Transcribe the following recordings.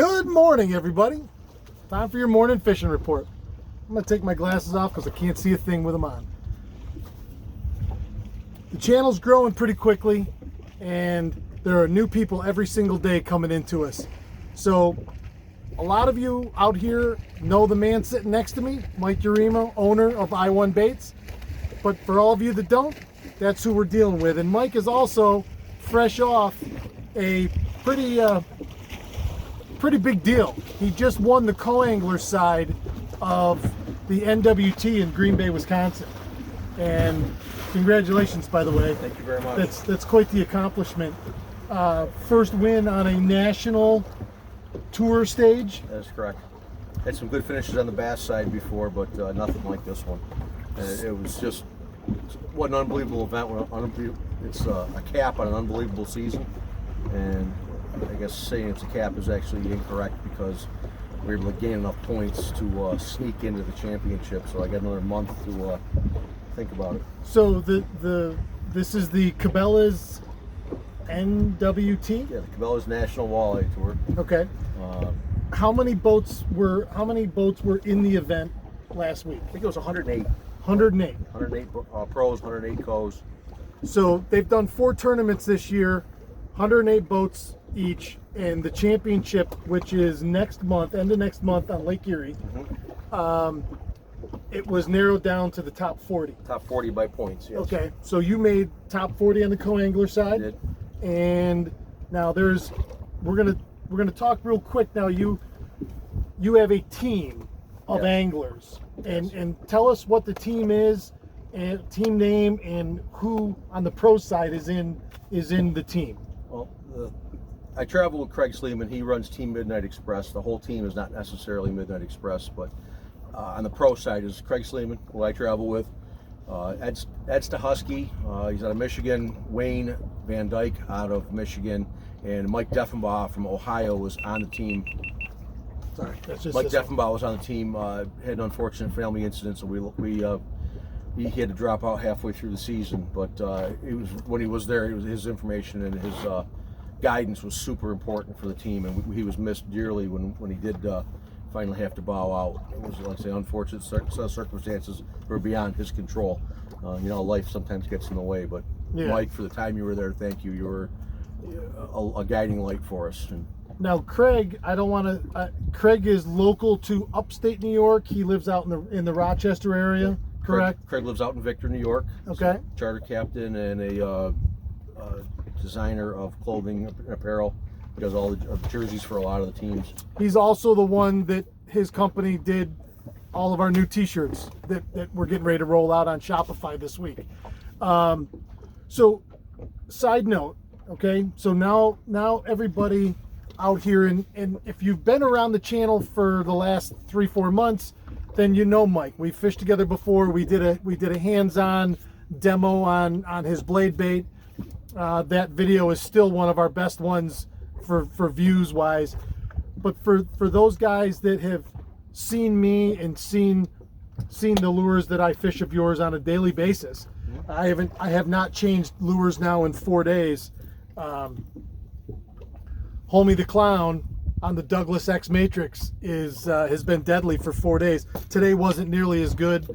Good morning, everybody. Time for your morning fishing report. I'm going to take my glasses off because I can't see a thing with them on. The channel's growing pretty quickly, and there are new people every single day coming into us. So a lot of you out here know the man sitting next to me, Mike YAREMA, owner of I1 Baits. But for all of you that don't, that's who we're dealing with. And Mike is also fresh off a pretty big deal. He just won the co-angler side of the NWT in Green Bay, Wisconsin. And congratulations, by the way. Thank you very much. That's quite the accomplishment. First win on a national tour stage. That is correct. Had some good finishes on the bass side before, but nothing like this one. And it was just what an unbelievable event. It's a cap on an unbelievable season, and I guess saying it's a cap is actually incorrect because we were able to gain enough points to sneak into the championship. So I got another month to think about it. So this is the Cabelas NWT? Yeah, the Cabelas National Walleye Tour. Okay. How many boats were in the event last week? I think it was 108. 108. 108 pros, 108 co's. So they've done 4 tournaments this year, 108 boats each, and the championship, which is next month, end of next month on Lake Erie, it was narrowed down to the top 40. Top 40 by points, yes. Okay, so you made top 40 on the co-angler side. I did. And now we're gonna talk real quick now. You have a team of anglers, and tell us what the team is, and team name, and who on the pro side is in the team. Well, I travel with Craig Sleeman. He runs Team Midnight Express. The whole team is not necessarily Midnight Express, but on the pro side is Craig Sleeman, who I travel with. Ed Stahusky, he's out of Michigan. Wayne Van Dyke out of Michigan, and Mike Deffenbaugh from Ohio was on the team. Sorry, that's just Mike Deffenbaugh was on the team. Had an unfortunate family incident, so he had to drop out halfway through the season. But when he was there, his information and his guidance was super important for the team, and he was missed dearly when he did finally have to bow out. It was, like I say, unfortunate circumstances were beyond his control. Life sometimes gets in the way, but yeah. Mike, for the time you were there, thank you. You were a guiding light for us. And now, Craig, Craig is local to upstate New York. He lives out in the Rochester area, correct? Craig lives out in Victor, New York. Okay. Charter captain and a designer of clothing and apparel. He does all the jerseys for a lot of the teams. He's also the one that his company did all of our new T-shirts that we're getting ready to roll out on Shopify this week. So, side note, okay? So now everybody out here, and if you've been around the channel for the last 3-4 months, then you know Mike. We fished together before. We did a hands-on demo on his blade bait. That video is still one of our best ones for views wise. But for those guys that have seen me and seen the lures that I fish of yours on a daily basis, I have not changed lures now in 4 days. Homie the Clown on the Douglas X Matrix has been deadly for 4 days. Today wasn't nearly as good.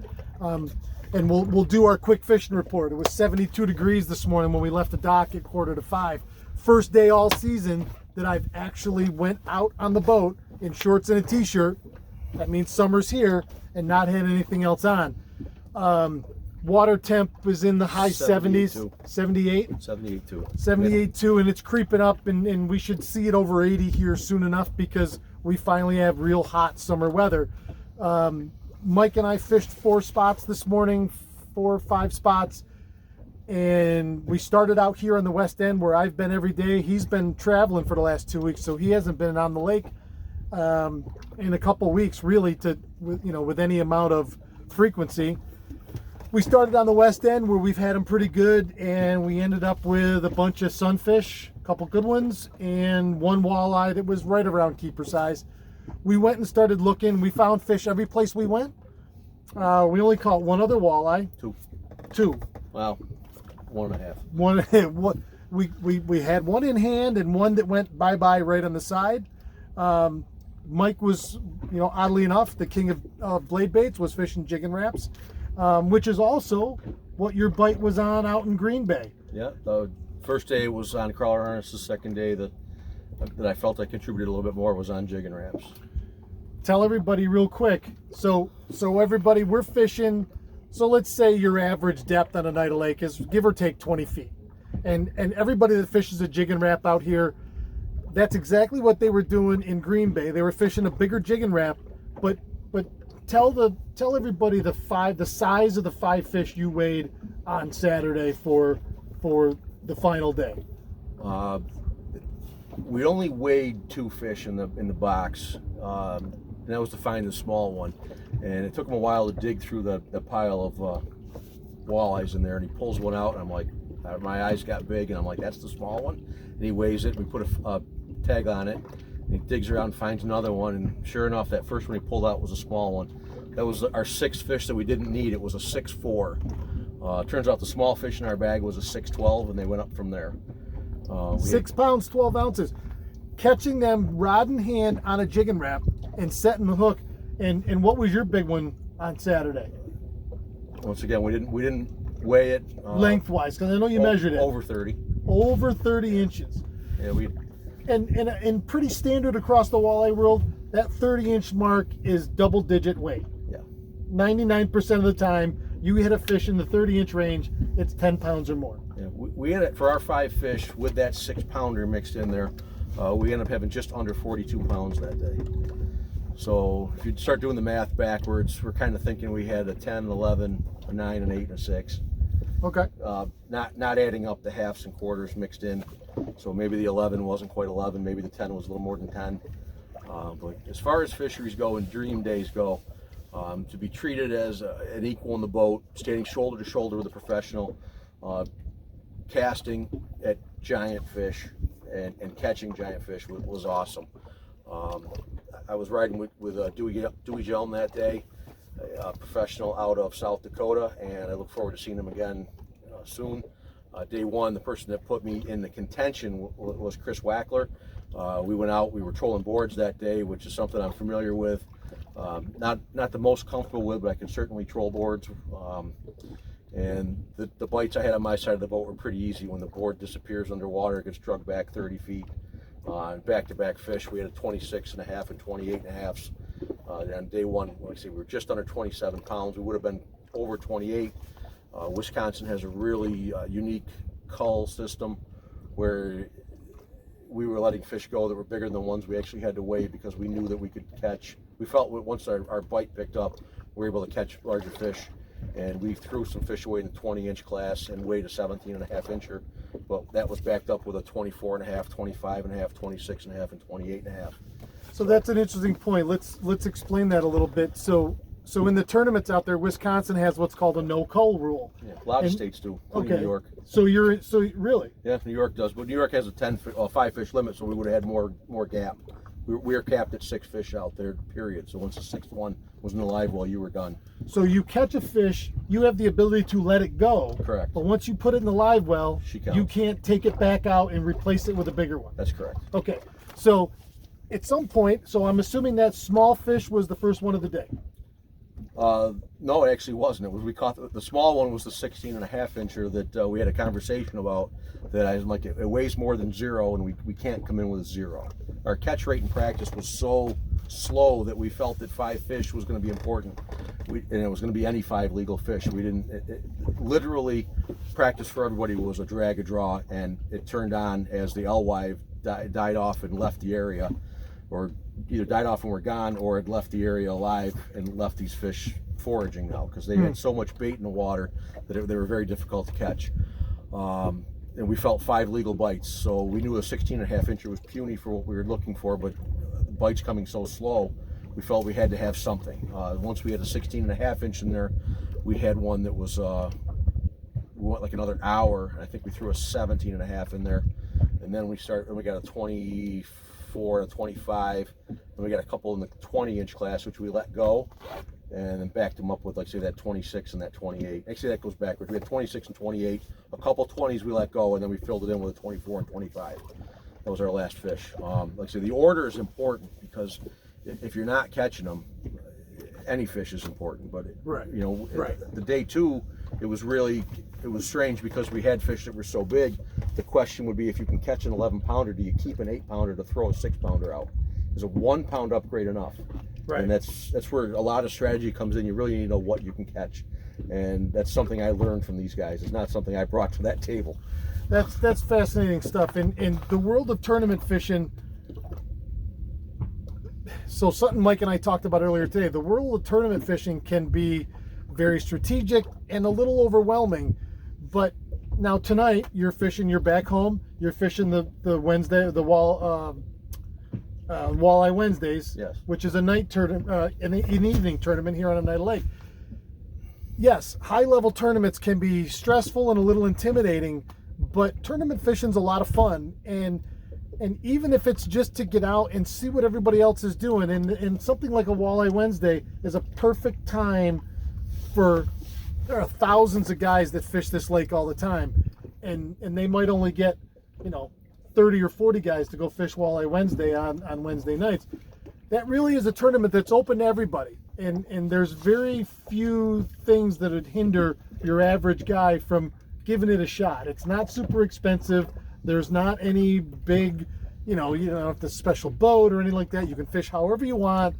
And we'll do our quick fishing report. It was 72 degrees this morning when we left the dock at 4:45. First day all season that I've actually went out on the boat in shorts and a t-shirt. That means summer's here, and not had anything else on. Water temp was in the high 70s. 78? 78.2. 78.2, and it's creeping up, and we should see it over 80 here soon enough because we finally have real hot summer weather. Mike and I fished 4 spots this morning, 4 or 5 spots, and we started out here on the west end where I've been every day. He's been traveling for the last 2 weeks, so he hasn't been on the lake in a couple weeks, really, with any amount of frequency. We started on the west end where we've had them pretty good, and we ended up with a bunch of sunfish, a couple good ones, and 1 walleye that was right around keeper size. We went and started looking. We found fish every place we went. We only caught 1 other walleye. 2. Wow. 1.5. We had 1 in hand and 1 that went bye-bye right on the side. Mike was, oddly enough, the king of blade baits, was fishing jigging wraps, which is also what your bite was on out in Green Bay. Yeah, the first day was on crawler harness. The second day that I felt I contributed a little bit more was on jigging wraps. Tell everybody real quick. So everybody, we're fishing. So let's say your average depth on Oneida Lake is give or take 20 feet. And everybody that fishes a jigging wrap out here, that's exactly what they were doing in Green Bay. They were fishing a bigger jigging wrap, but tell everybody the size of the 5 fish you weighed on Saturday for the final day. We only weighed 2 fish in the box. And that was to find the small one, and it took him a while to dig through the pile of walleyes in there, and he pulls one out, and I'm like, my eyes got big, and I'm like, that's the small one? And he weighs it, and we put a tag on it, and he digs around and finds another one, and sure enough, that first one he pulled out was a small one. That was our 6th fish that we didn't need. It was a 6'4". Turns out the small fish in our bag was a 6'12", and they went up from there. 6 pounds, 12 ounces. Catching them rod in hand on a jigging wrap and setting the hook. And what was your big one on Saturday? Once again, we didn't weigh it lengthwise, because I know you measured it. Over 30. Over 30 inches. Yeah, and pretty standard across the walleye world. That 30-inch mark is double-digit weight. Yeah. 99% of the time, you hit a fish in the 30-inch range, it's 10 pounds or more. Yeah, we had it for our 5 fish with that 6-pounder mixed in there. We ended up having just under 42 pounds that day. So if you start doing the math backwards, we're kind of thinking we had a 10, 11, a 9, an 8, and a 6. Okay. Not adding up the halves and quarters mixed in. So maybe the 11 wasn't quite 11, maybe the 10 was a little more than 10. But as far as fisheries go and dream days go, to be treated as an equal in the boat, standing shoulder to shoulder with a professional, casting at giant fish and catching giant fish was awesome. I was riding with Dewey Jelm that day, a professional out of South Dakota, and I look forward to seeing him again soon. Day one, the person that put me in the contention was Chris Wackler. We went out, we were trolling boards that day, which is something I'm familiar with. Not the most comfortable with, but I can certainly troll boards. And the bites I had on my side of the boat were pretty easy. When the board disappears underwater, it gets drugged back 30 feet. Back-to-back fish, we had a 26 and a half and 28 and a halfs. On day one, like I say, we were just under 27 pounds. We would have been over 28. Wisconsin has a really unique cull system where we were letting fish go that were bigger than the ones we actually had to weigh, because we knew that we could catch. We felt once our bite picked up, we were able to catch larger fish. And we threw some fish away in the 20-inch class and weighed a 17.5-incher, but that was backed up with a 24.5, 25.5, 26.5, and 28.5. So that's an interesting point. Let's explain that a little bit. So in the tournaments out there, Wisconsin has what's called a no cull rule. Yeah, a lot of states do. Okay. New York. So really? Yeah, New York does, but New York has a 5-fish limit, so we would have had more gap. We were capped at 6 fish out there, period. So once the 6th one was in the live well, you were done. So you catch a fish, you have the ability to let it go. Correct. But once you put it in the live well, you can't take it back out and replace it with a bigger one. That's correct. Okay. So at some point, so I'm assuming that small fish was the first one of the day. No, it actually wasn't. We caught the small one was the 16.5-incher that we had a conversation about. That I was like, it weighs more than 0, and we can't come in with a 0. Our catch rate in practice was so slow that we felt that 5 fish was going to be important, and it was going to be any 5 legal fish. We didn't literally practice for everybody was a drag a draw, and it turned on as the alewife died off and left the area, or either died off and were gone, or had left the area alive and left these fish foraging now, because they had so much bait in the water that they were very difficult to catch. And we felt 5 legal bites, so we knew a 16.5-incher was puny for what we were looking for, but the bites coming so slow, we felt we had to have something. Once we had a 16.5-inch in there, we had one that was, we went like another hour. I think we threw a 17.5 in there, and then we got a 24, a 25, and we got a couple in the 20-inch class, which we let go, and then backed them up with, like, say, that 26 and that 28. Actually, that goes backwards. We had 26 and 28, a couple 20s we let go, and then we filled it in with a 24 and 25. That was our last fish. Like I said, the order is important because if you're not catching them, any fish is important. But Right. you know, Right. the day two, it was strange because we had fish that were so big. The question would be, if you can catch an 11-pounder, do you keep an 8-pounder to throw a 6-pounder out? Is a 1-pound upgrade enough? Right. And that's where a lot of strategy comes in. You really need to know what you can catch, and that's something I learned from these guys. It's not something I brought to that table. That's fascinating stuff. In the world of tournament fishing, so something Mike and I talked about earlier today, the world of tournament fishing can be very strategic and a little overwhelming. But now tonight you're fishing, you're back home, you're fishing the Wednesday, the walleye Wednesdays, Yes. which is a night tournament, an evening tournament here on Oneida Lake. Yes, high-level tournaments can be stressful and a little intimidating, but tournament fishing's a lot of fun, and even if it's just to get out and see what everybody else is doing, and something like a walleye Wednesday is a perfect time for, there are thousands of guys that fish this lake all the time, and they might only get, 30 or 40 guys to go fish walleye Wednesday on Wednesday nights. That really is a tournament that's open to everybody, and there's very few things that would hinder your average guy from giving it a shot. It's not super expensive. There's not any big, you don't have to special boat or anything like that. You can fish however you want.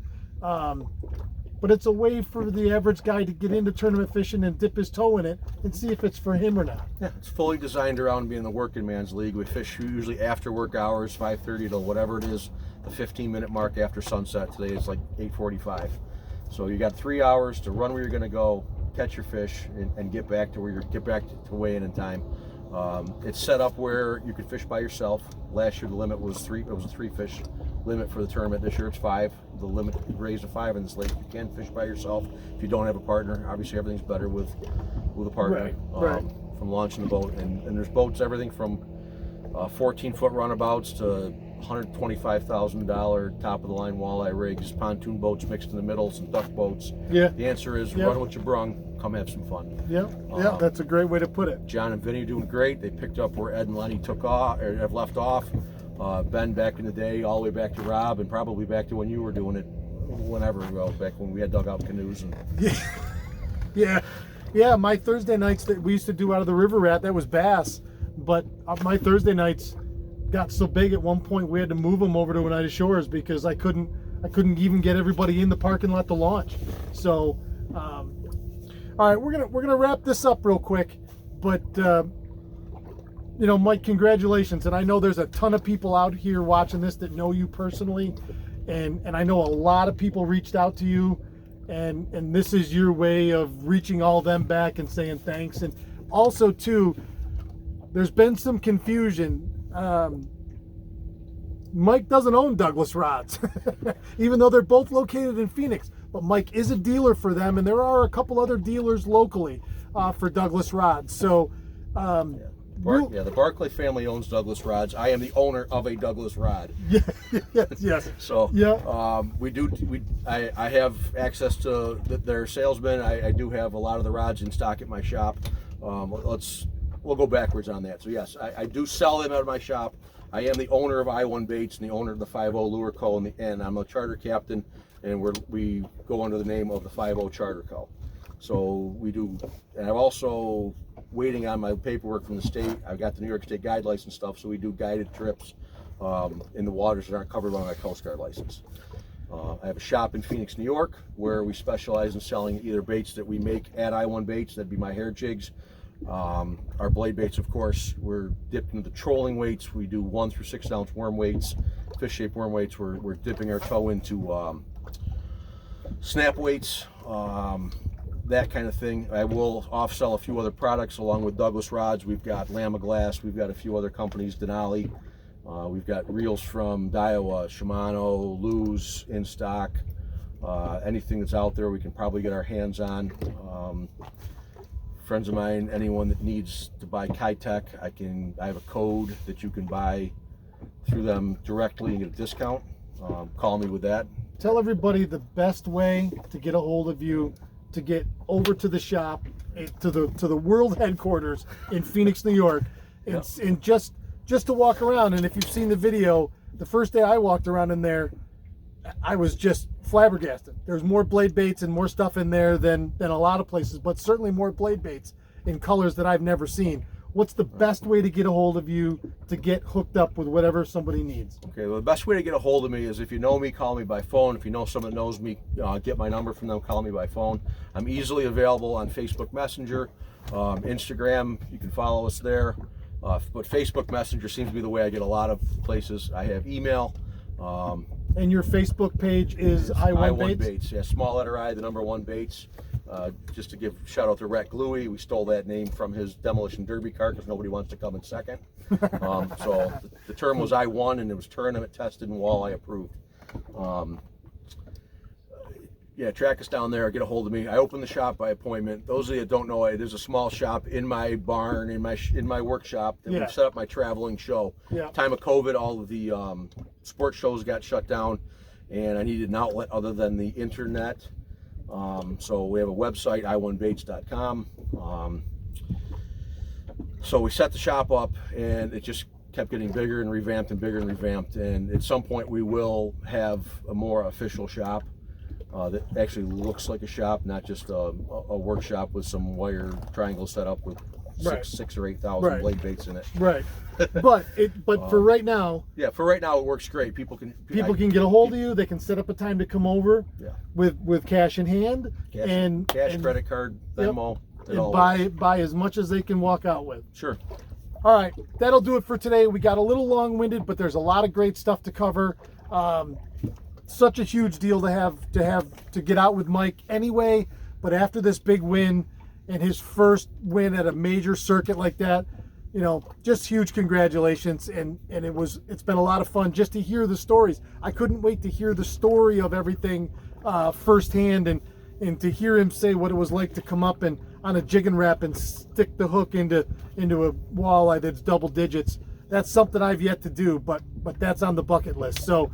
But it's a way for the average guy to get into tournament fishing and dip his toe in it and see if it's for him or not. Yeah, it's fully designed around being the working man's league. We fish usually after work hours, 5:30 to whatever it is, the 15-minute mark after sunset. Today it's like 8:45. So you got 3 hours to run where you're going to go, catch your fish, and get back to weigh in time. It's set up where you can fish by yourself. Last year the limit was 3. It was a 3-fish limit for the tournament. This year it's 5. The limit raised to 5 in this lake. You can fish by yourself if you don't have a partner. Obviously everything's better with a partner. Right. From launching the boat, and there's boats everything from 14-foot runabouts to $125,000 top of the line walleye rigs, pontoon boats mixed in the middle, some duck boats. Yeah. The answer is run what you brung, come have some fun. Yeah, that's a great way to put it. John and Vinny are doing great. They picked up where Ed and Lenny took off or have left off. Ben back in the day, all the way back to Rob, and probably back to when you were doing it, whenever, back when we had dugout canoes. And yeah. My Thursday nights that we used to do out of the river rat, that was bass. But my Thursday nights got so big at one point we had to move them over to Oneida Shores because I couldn't even get everybody in the parking lot to launch. So, all right, we're gonna wrap this up real quick, but. Mike, congratulations. And I know there's a ton of people out here watching this that know you personally. And I know a lot of people reached out to you. And this is your way of reaching all them back and saying thanks. And also, too, there's been some confusion. Mike doesn't own Douglas Rods, even though they're both located in Phoenix. But Mike is a dealer for them. And there are a couple other dealers locally for Douglas Rods. So, the Barclay family owns Douglas Rods. I am the owner of a Douglas Rod. Yes. So I have access to their salesmen. I do have a lot of the rods in stock at my shop. We'll go backwards on that. So yes, I do sell them out of my shop. I am the owner of I1 Baits and the owner of the 50 Lure Co. and I'm a charter captain, and we go under the name of the 50 Charter Co. So we do, and I'm also waiting on my paperwork from the state. I've got the New York State guide license stuff, so we do guided trips in the waters that aren't covered by my Coast Guard license. I have a shop in Phoenix, New York, where we specialize in selling either baits that we make at I1 Baits, that'd be my hair jigs. Our blade baits, of course, we're dipped into the trolling weights. We do 1 through 6 ounce worm weights, fish-shaped worm weights. We're dipping our toe into snap weights, that kind of thing. I will off-sell a few other products along with Douglas Rods. We've got Lama Glass. We've got a few other companies, Denali. We've got reels from Daiwa, Shimano, Luz in stock. Anything that's out there we can probably get our hands on. Friends of mine, anyone that needs to buy Kitech, I have a code that you can buy through them directly and get a discount. Call me with that. Tell everybody the best way to get a hold of you, to get over to the shop, to the world headquarters in Phoenix, New York, and just just to walk around. And if you've seen the video, the first day I walked around in there, I was just flabbergasted. There's more blade baits and more stuff in there than a lot of places, but certainly more blade baits in colors that I've never seen. What's the best way to get a hold of you to get hooked up with whatever somebody needs? Okay, well, the best way to get a hold of me is if you know me, call me by phone. If you know someone that knows me, get my number from them, call me by phone. I'm easily available on Facebook Messenger, Instagram, you can follow us there. But Facebook Messenger seems to be the way I get a lot of places. I have email. And your Facebook page is I1 Baits? Yeah, small letter I, the number 1 Baits. Just to give shout out to Rhett Gluey, we stole that name from his demolition derby car because nobody wants to come in second. So the term was I1, and it was tournament tested and walleye approved. Yeah, track us down there, get a hold of me. I open the shop by appointment. Those of you that don't know, there's a small shop in my barn, in my workshop that we've set up my traveling show. Time of COVID, all of the sports shows got shut down, and I needed an outlet other than the internet. So we have a website, i1baits.com. So we set the shop up, and it just kept getting bigger and revamped and bigger and revamped. And at some point, we will have a more official shop that actually looks like a shop, not just a workshop with some wire triangles set up with six or 8,000 blade baits in it. Right. But for right now. Yeah, for right now it works great. People can get a hold of you. They can set up a time to come over. With cash in hand and credit card, Venmo, and buy as much as they can walk out with. Sure. All right, that'll do it for today. We got a little long-winded, but there's a lot of great stuff to cover. Such a huge deal to get out with Mike anyway, but after this big win and his first win at a major circuit like that, you know, just huge congratulations. And it's been a lot of fun just to hear the stories. I couldn't wait to hear the story of everything firsthand, and to hear him say what it was like to come up and on a jig and wrap and stick the hook into a walleye that's double digits. That's something I've yet to do, but that's on the bucket list. So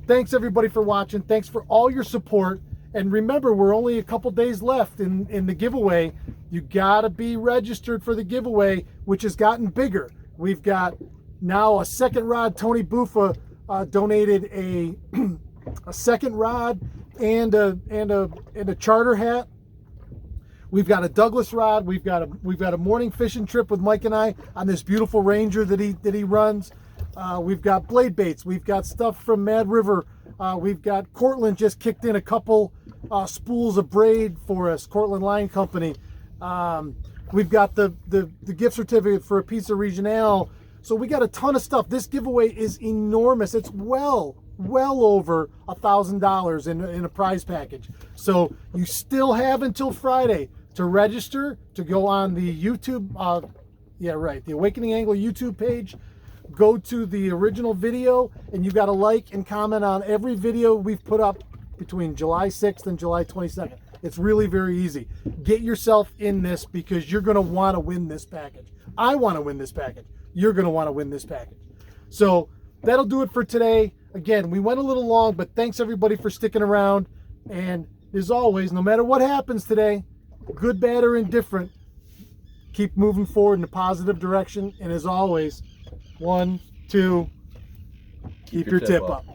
thanks everybody for watching. Thanks for all your support. And remember, we're only a couple days left in the giveaway. You gotta be registered for the giveaway, which has gotten bigger. We've got now a second rod. Tony Buffa donated a second rod and a charter hat. We've got a Douglas rod. We've got a morning fishing trip with Mike and I on this beautiful Ranger that he runs. We've got blade baits. We've got stuff from Mad River. We've got Cortland just kicked in a couple spools of braid for us, Cortland Line Company. We've got the gift certificate for a piece of Regional. So we got a ton of stuff. This giveaway is enormous. It's well over $1,000 in a prize package. So you still have until Friday to register, to go on the YouTube, the Awakening Angler YouTube page. Go to the original video, and you got to like and comment on every video we've put up between July 6th and July 22nd. It's really very easy. Get yourself in this because you're going to want to win this package. I want to win this package. You're going to want to win this package. So that'll do it for today. Again, we went a little long, but thanks everybody for sticking around. And as always, no matter what happens today, good, bad, or indifferent, keep moving forward in a positive direction. And as always, 1, 2, keep your tip up.